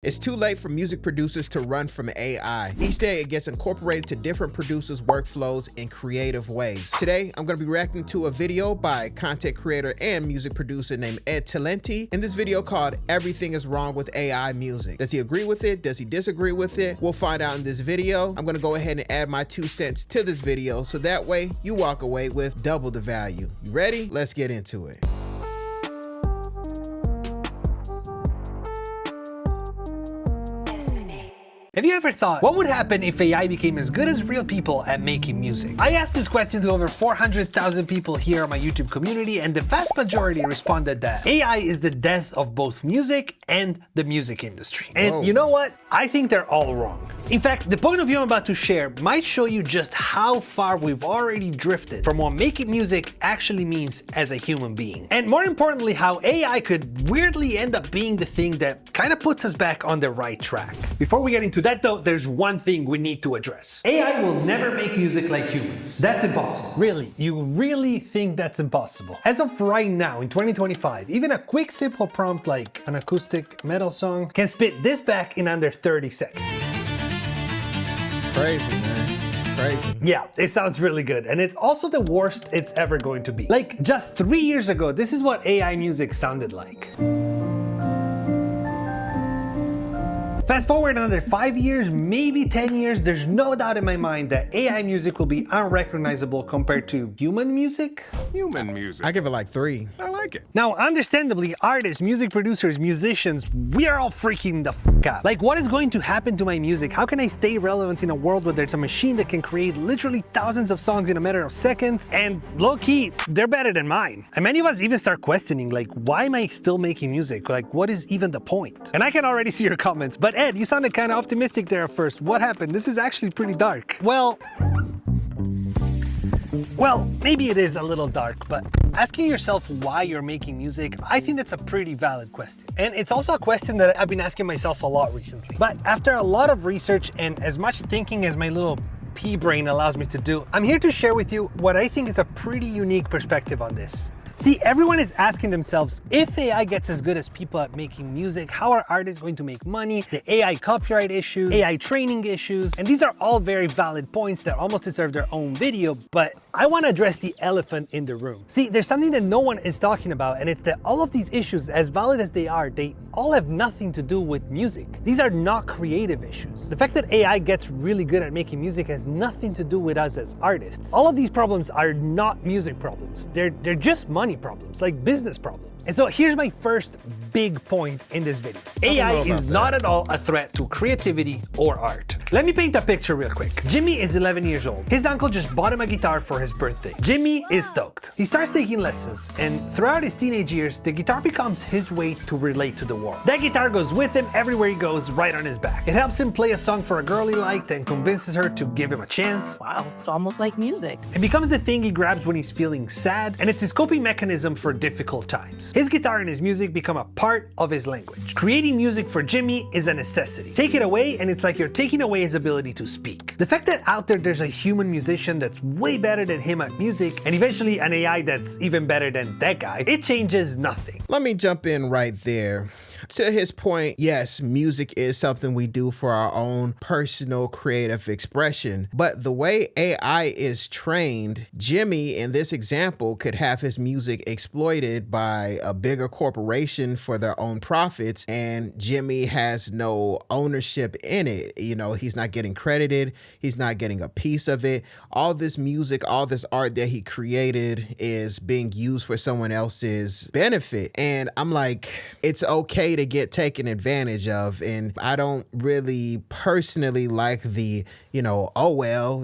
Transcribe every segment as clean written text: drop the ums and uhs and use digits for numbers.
It's too late for music producers to run from AI. Each day it gets incorporated to different producers' workflows in creative ways. Today, I'm gonna be reacting to a video by content creator and music producer named Ed Talenti in this video called Everything is Wrong with AI Music. Does he agree with it? Does he disagree with it? We'll find out in this video. I'm gonna go ahead and add my 2 cents to this video so that way you walk away with double the value. You ready? Let's get into it. Have you ever thought, what would happen if AI became as good as real people at making music? I asked this question to over 400,000 people here on my YouTube community, and the vast majority responded that AI is the death of both music and the music industry. And you know what? I think they're all wrong. In fact, the point of view I'm about to share might show you just how far we've already drifted from what making music actually means as a human being. And more importantly, how AI could weirdly end up being the thing that kind of puts us back on the right track. Before we get into that though, there's one thing we need to address. AI will never make music like humans. That's impossible. Really? You really think that's impossible? As of right now, in 2025, even a quick simple prompt like an acoustic metal song can spit this back in under 30 seconds. Crazy, man. It's crazy. Yeah, it sounds really good. And it's also the worst it's ever going to be. Like just 3 years ago, this is what AI music sounded like. Fast forward another 5 years, maybe 10 years, there's no doubt in my mind that AI music will be unrecognizable compared to human music. Human music. I give it like 3. I like it. Now, understandably, artists, music producers, musicians, we are all freaking the fuck out. Like, what is going to happen to my music? How can I stay relevant in a world where there's a machine that can create literally thousands of songs in a matter of seconds? And low-key, they're better than mine. And many of us even start questioning, like, why am I still making music? Like, what is even the point? And I can already see your comments, but Ed, you sounded kind of optimistic there at first. What happened? This is actually pretty dark. Well, maybe it is a little dark, but asking yourself why you're making music, I think that's a pretty valid question. And it's also a question that I've been asking myself a lot recently. But after a lot of research and as much thinking as my little pea brain allows me to do, I'm here to share with you what I think is a pretty unique perspective on this. See, everyone is asking themselves, if AI gets as good as people at making music, how are artists going to make money? The AI copyright issues, AI training issues, and these are all very valid points that almost deserve their own video, but I want to address the elephant in the room. See, there's something that no one is talking about, and it's that all of these issues, as valid as they all have nothing to do with music. These are not creative issues. The fact that AI gets really good at making music has nothing to do with us as artists. All of these problems are not music problems. They're just money problems, like business problems. And so here's my first big point in this video. AI is not at all a threat to creativity or art. Let me paint a picture real quick. Jimmy is 11 years old. His uncle just bought him a guitar for his birthday. Jimmy is stoked. He starts taking lessons, and throughout his teenage years, the guitar becomes his way to relate to the world. That guitar goes with him everywhere he goes, right on his back. It helps him play a song for a girl he liked and convinces her to give him a chance. Wow, it's almost like music. It becomes the thing he grabs when he's feeling sad, and it's his coping mechanism for difficult times. His guitar and his music become a part of his language. Creating music for Jimmy is a necessity. Take it away, and it's like you're taking away his ability to speak. The fact that out there's a human musician that's way better than him at music, and eventually an AI that's even better than that guy, it changes nothing. Let me jump in right there. To his point, yes, music is something we do for our own personal creative expression. But the way AI is trained, Jimmy, in this example, could have his music exploited by a bigger corporation for their own profits, and Jimmy has no ownership in it. You know, he's not getting credited. He's not getting a piece of it. All this music, all this art that he created is being used for someone else's benefit. And I'm like, it's okay to get taken advantage of, and I don't really personally like the, oh well,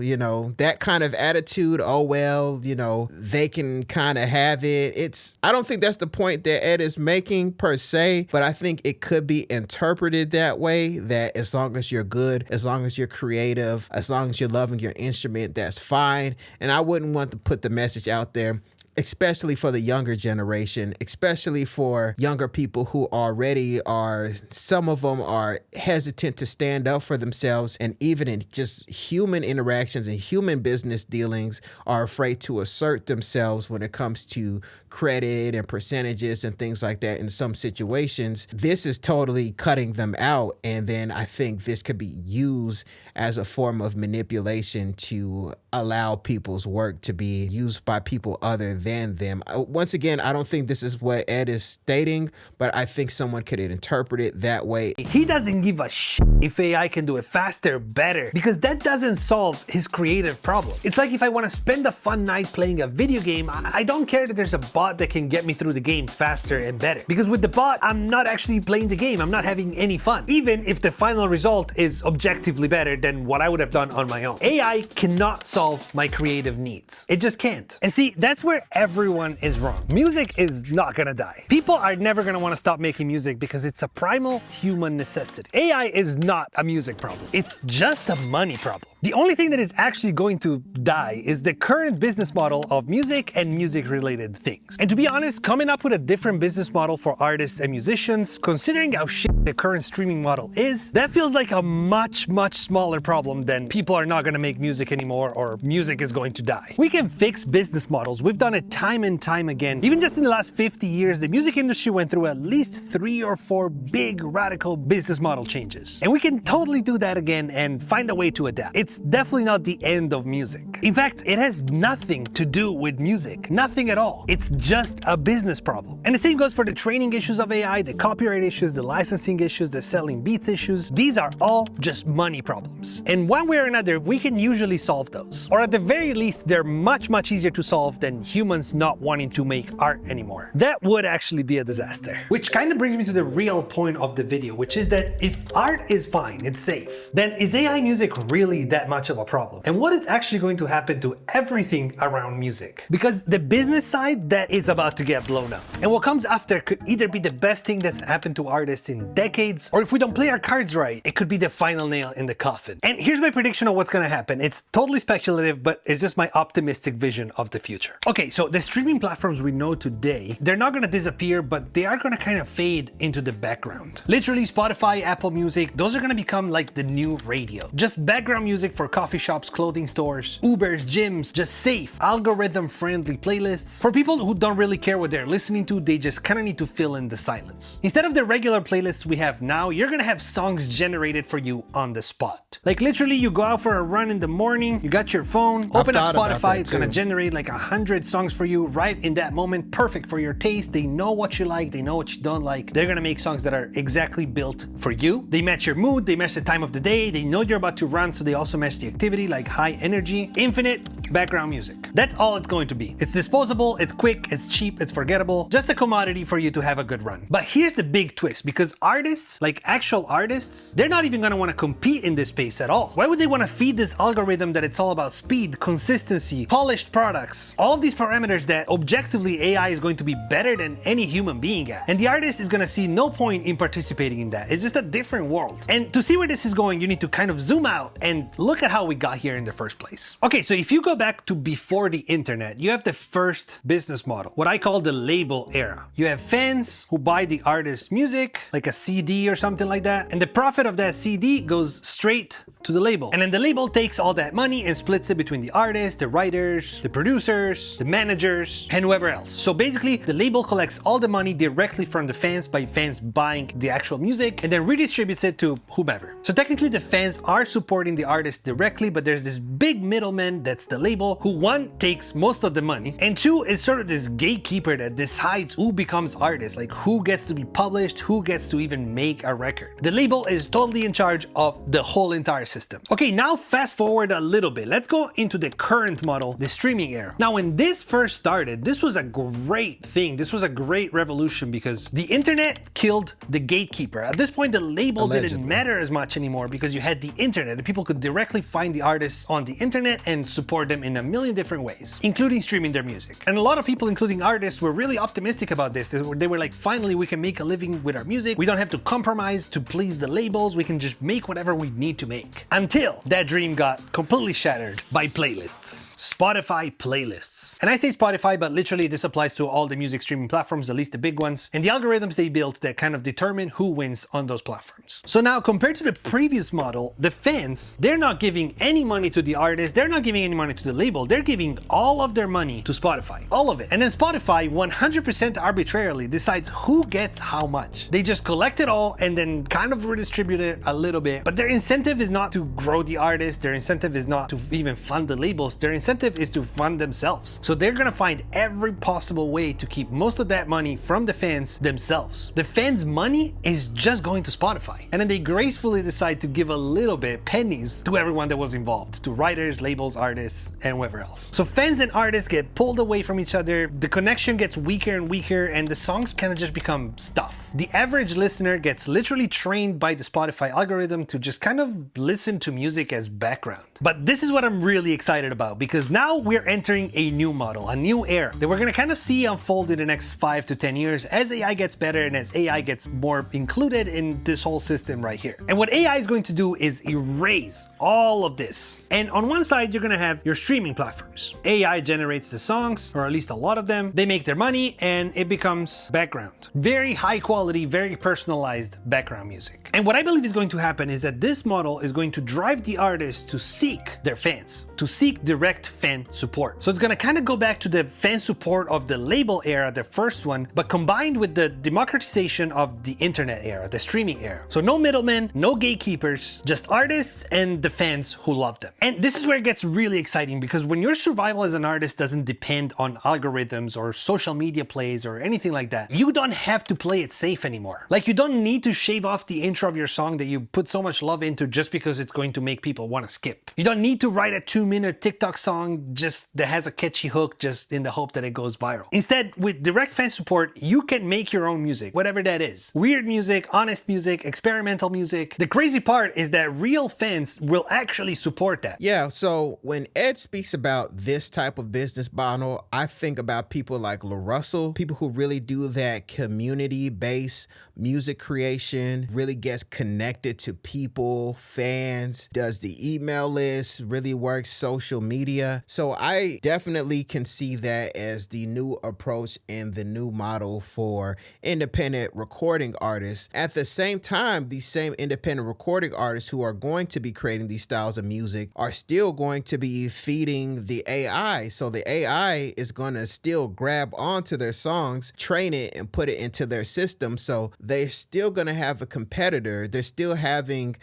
that kind of attitude. Oh well, they can kind of have it. I don't think that's the point that Ed is making per se, but I think it could be interpreted that way, that as long as you're good, as long as you're creative, as long as you're loving your instrument, that's fine. And I wouldn't want to put the message out there especially for the younger generation, especially for younger people who already are, some of them are hesitant to stand up for themselves, and even in just human interactions and human business dealings are afraid to assert themselves when it comes to credit and percentages and things like that in some situations. This is totally cutting them out, and then I think this could be used as a form of manipulation to allow people's work to be used by people other than them. Once again, I don't think this is what Ed is stating, but I think someone could interpret it that way. He doesn't give a shit if AI can do it faster, better, because that doesn't solve his creative problem. It's like if I want to spend a fun night playing a video game, I don't care that there's a bot that can get me through the game faster and better. Because with the bot, I'm not actually playing the game. I'm not having any fun. Even if the final result is objectively better than what I would have done on my own. AI cannot solve my creative needs. It just can't. And see, that's where everyone is wrong. Music is not gonna die. People are never gonna want to stop making music because it's a primal human necessity. AI is not a music problem. It's just a money problem. The only thing that is actually going to die is the current business model of music and music-related things. And to be honest, coming up with a different business model for artists and musicians, considering how shit the current streaming model is, that feels like a much, much smaller problem than people are not gonna make music anymore or music is going to die. We can fix business models. We've done it time and time again. Even just in the last 50 years, the music industry went through at least 3 or 4 big radical business model changes. And we can totally do that again and find a way to adapt. It's definitely not the end of music. In fact, it has nothing to do with music. Nothing at all. It's just a business problem. And the same goes for the training issues of AI, the copyright issues, the licensing issues, the selling beats issues. These are all just money problems. And one way or another, we can usually solve those. Or at the very least, they're much, much easier to solve than humans not wanting to make art anymore. That would actually be a disaster. Which kind of brings me to the real point of the video, which is that if art is fine, it's safe, then is AI music really that much of a problem? And what is actually going to happen to everything around music? Because the business side, that is about to get blown up. And what comes after could either be the best thing that's happened to artists in decades, or if we don't play our cards right, it could be the final nail in the coffin. And here's my prediction of what's gonna happen. It's totally speculative, but it's just my optimistic vision of the future. Okay, so the streaming platforms we know today, they're not gonna disappear, but they are gonna kind of fade into the background. Literally, Spotify, Apple Music, those are gonna become like the new radio. Just background music for coffee shops, clothing stores, Ubers, gyms, just safe, algorithm-friendly playlists. For people who don't really care what they're listening to, they just kind of need to fill in the silence. Instead of the regular playlists we have now, you're gonna have songs generated for you on the spot. Like literally, you go out for a run in the morning, you got your phone, open up Spotify, it's gonna generate like 100 songs for you right in that moment, perfect for your taste. They know what you like, they know what you don't like. They're gonna make songs that are exactly built for you. They match your mood, they match the time of the day, they know you're about to run, so they also match the activity, like high energy, infinite background music. That's all it's going to be. It's disposable, it's quick, it's cheap, it's forgettable, just a commodity for you to have a good run. But here's the big twist, because artists, like actual artists, they're not even gonna wanna compete in this space at all. Why would they wanna feed this algorithm that it's all about speed, consistency, polished products, all these parameters that objectively AI is going to be better than any human being at? And the artist is gonna see no point in participating in that. It's just a different world. And to see where this is going, you need to kind of zoom out and look at how we got here in the first place. Okay, so if you go back to before the internet, you have the first business model, what I call the label era. You have fans who buy the artist's music, like a CD or something like that, and the profit of that CD goes straight to the label. And then the label takes all that money and splits it between the artists, the writers, the producers, the managers, and whoever else. So basically, the label collects all the money directly from the fans by fans buying the actual music and then redistributes it to whomever. So technically, the fans are supporting the artist directly, but there's this big middleman that's the label who, one, takes most of the money, and two, is sort of this gatekeeper that decides who becomes artist, like who gets to be published, who gets to even make a record. The label is totally in charge of the whole entire system. Okay, now fast forward a little bit. Let's go into the current model, the streaming era. Now, when this first started, this was a great thing. This was a great revolution because the internet killed the gatekeeper. At this point, the label didn't matter as much anymore because you had the internet and people could directly find the artists on the internet and support them in a million different ways, including streaming their music. And a lot of people, including artists, were really optimistic about this. They were like, finally, we can make a living with our music. We don't have to compromise to please the labels. We can just make whatever we need to make. music. Until that dream got completely shattered by playlists. Spotify playlists. And I say Spotify, but literally this applies to all the music streaming platforms, at least the big ones, and the algorithms they built that kind of determine who wins on those platforms. So now, compared to the previous model, the fans, they're not giving any money to the artist, they're not giving any money to the label, they're giving all of their money to Spotify. All of it. And then Spotify 100% arbitrarily decides who gets how much. They just collect it all and then kind of redistribute it a little bit. But their incentive is not to grow the artist, their incentive is not to even fund the labels, their incentive is to fund themselves. So they're gonna find every possible way to keep most of that money from the fans themselves. The fans' money is just going to Spotify. And then they gracefully decide to give a little bit, pennies, to everyone that was involved, to writers, labels, artists, and whoever else. So fans and artists get pulled away from each other, the connection gets weaker and weaker, and the songs kind of just become stuff. The average listener gets literally trained by the Spotify algorithm to just kind of listen to music as background. But this is what I'm really excited about, because now we're entering a new model, a new era that we're gonna kind of see unfold in the next 5 to 10 years as AI gets better and as AI gets more included in this whole system right here. And what AI is going to do is erase all of this. And on one side, you're gonna have your streaming platforms. AI generates the songs, or at least a lot of them. They make their money and it becomes background. Very high quality, very personalized background music. And what I believe is going to happen is that this model is going to drive the artists to seek their fans, to seek direct fan support. So it's gonna kind of go back to the fan support of the label era, the first one, but combined with the democratization of the internet era, the streaming era. So no middlemen, no gatekeepers, just artists and the fans who love them. And this is where it gets really exciting, because when your survival as an artist doesn't depend on algorithms or social media plays or anything like that, you don't have to play it safe anymore. Like, you don't need to shave off the intro of your song that you put so much love into just because it's going to make people want to skip. You don't need to write a 2-minute TikTok song just that has a catchy hook just in the hope that it goes viral. Instead, with direct fan support, you can make your own music, whatever that is. Weird music, honest music, experimental music. The crazy part is that real fans will actually support that. Yeah, so when Ed speaks about this type of business model, I think about people like LaRussell, people who really do that community-based music creation, really gets connected to people, fans, does the email list, really works social media. So I definitely can see that as the new approach and the new model for independent recording artists. At the same time, these same independent recording artists who are going to be creating these styles of music are still going to be feeding the AI. So the AI is going to still grab onto their songs, train it, and put it into their system. So they're still going to have a competitor. They're still having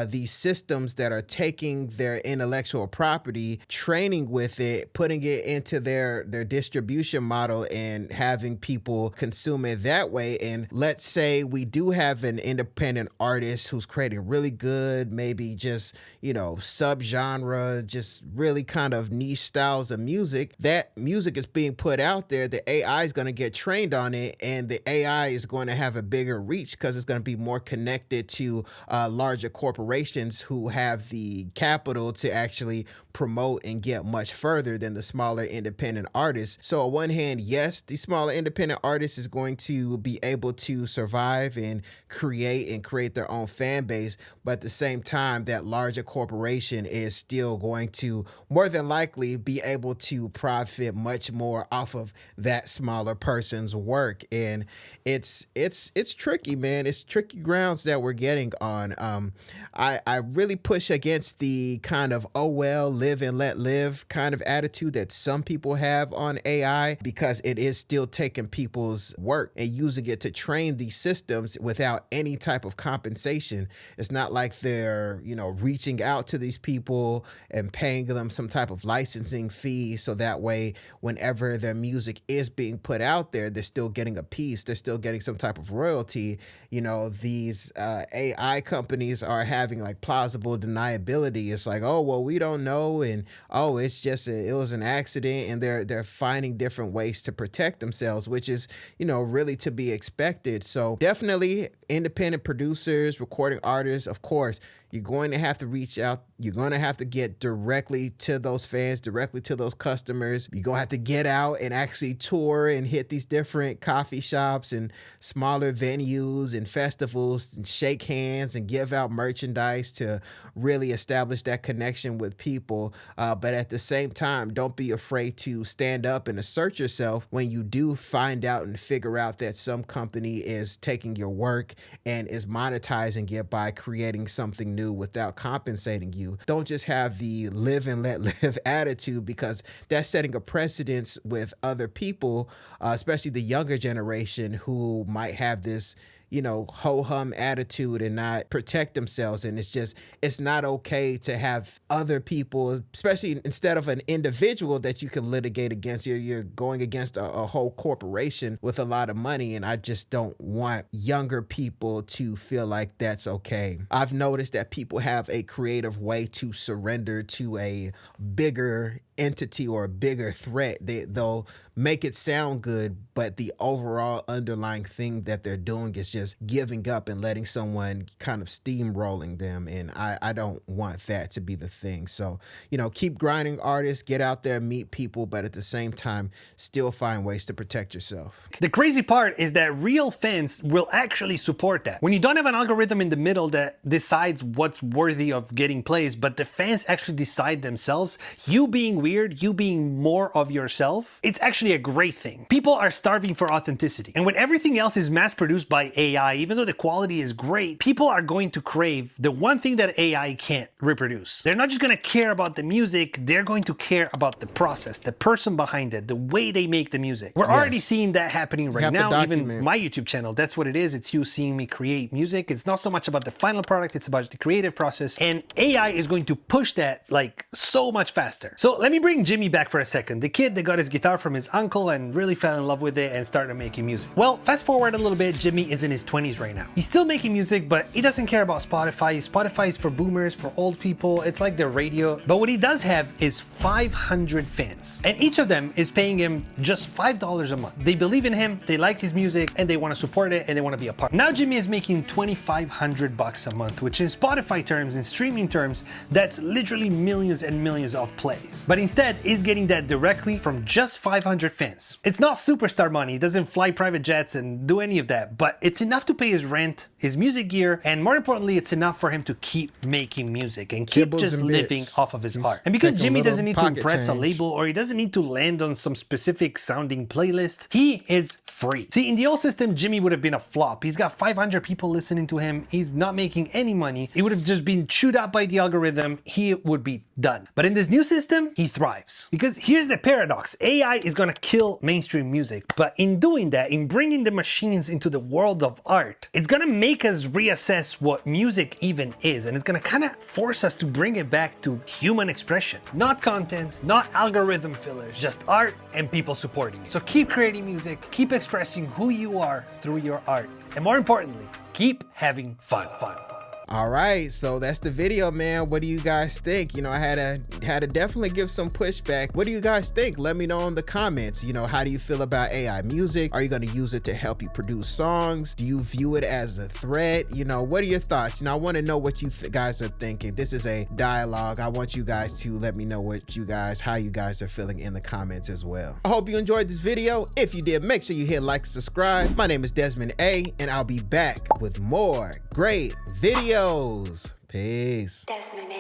these systems that are taking their intellectual property, training with it, putting it into their distribution model and having people consume it that way. And let's say we do have an independent artist who's creating really good, maybe just, subgenre, just really kind of niche styles of music. That music is being put out there. The AI is going to get trained on it, and the AI is going to have a bigger reach because it's going to be more connected to larger corporations who have the capital to actually promote and get much further than the smaller independent artists. So on one hand, yes, the smaller independent artist is going to be able to survive and create their own fan base, but at the same time, that larger corporation is still going to more than likely be able to profit much more off of that smaller person's work. And it's tricky, man. It's tricky grounds that we're getting on. I really push against the kind of, oh well, live and let live kind of attitude that some people have on AI, because it is still taking people's work and using it to train these systems without any type of compensation. It's not like they're, reaching out to these people and paying them some type of licensing fee, so that way whenever their music is being put out there, they're still getting a piece, they're still getting some type of royalty. These AI companies are having like plausible deniability. It's like, oh well, we don't know, and oh, it's just it was an accident, and they're finding different ways to protect themselves, which is really to be expected. So definitely independent producers, recording artists, of course, you're going to have to reach out. You're going to have to get directly to those fans, directly to those customers. You're going to have to get out and actually tour and hit these different coffee shops and smaller venues and festivals and shake hands and give out merchandise to really establish that connection with people. But at the same time, don't be afraid to stand up and assert yourself when you do find out and figure out that some company is taking your work and is monetizing it by creating something new without compensating you. Don't just have the live and let live attitude, because that's setting a precedence with other people, especially the younger generation, who might have this, you know, ho-hum attitude and not protect themselves. And it's not okay to have other people, especially instead of an individual that you can litigate against, you're going against a whole corporation with a lot of money. And I just don't want younger people to feel like that's okay. I've noticed that people have a creative way to surrender to a bigger entity or a bigger threat. They'll make it sound good, but the overall underlying thing that they're doing is just giving up and letting someone kind of steamrolling them. And I don't want that to be the thing. So, you know, keep grinding, artists, get out there, meet people, but at the same time, still find ways to protect yourself. The crazy part is that real fans will actually support that. When you don't have an algorithm in the middle that decides what's worthy of getting plays, but the fans actually decide themselves, you being weird, you being more of yourself, it's actually a great thing. People are starving for authenticity. And when everything else is mass produced by AI, even though the quality is great, people are going to crave the one thing that AI can't reproduce. They're not just going to care about the music, they're going to care about the process, the person behind it, the way they make the music. We're already seeing that happening right now. Even my YouTube channel, that's what it is. It's you seeing me create music. It's not so much about the final product, it's about the creative process. And AI is going to push that like so much faster. So let me bring Jimmy back for a second. The kid that got his guitar from his uncle and really fell in love with it and started making music. Well, fast forward a little bit, Jimmy is in his 20s right now. He's still making music, but he doesn't care about Spotify. Spotify is for boomers, for old people. It's like the radio. But what he does have is 500 fans. And each of them is paying him just $5 a month. They believe in him, they like his music, and they want to support it, and they want to be a part. Now Jimmy is making $2,500 a month, which in Spotify terms, in streaming terms, that's literally millions and millions of plays. But instead, he's getting that directly from just 500 fans. It's not superstar money. He doesn't fly private jets and do any of that, but it's enough to pay his rent, his music gear, and more importantly, it's enough for him to keep making music and keep just living off of his art. And because Jimmy doesn't need to impress a label, or he doesn't need to land on some specific sounding playlist, he is free. See, in the old system, Jimmy would have been a flop. He's got 500 people listening to him. He's not making any money. He would have just been chewed up by the algorithm. He would be done. But in this new system, he thrives. Because here's the paradox. AI is gonna kill mainstream music, but in doing that, in bringing the machines into the world of art, it's gonna make us reassess what music even is, and it's gonna kind of force us to bring it back to human expression. Not content, not algorithm fillers, just art and people supporting it. So keep creating music, keep expressing who you are through your art, and more importantly, keep having fun. All right, so that's the video, man. What do you guys think? You know, I had to definitely give some pushback. What do you guys think? Let me know in the comments. You know, how do you feel about AI music? Are you going to use it to help you produce songs? Do you view it as a threat? You know, what are your thoughts? You know, I want to know what you guys are thinking. This is a dialogue. I want you guys to let me know how you guys are feeling in the comments as well. I hope you enjoyed this video. If you did, make sure you hit like and subscribe. My name is Desmond A, and I'll be back with more great videos. Peace. Desmond.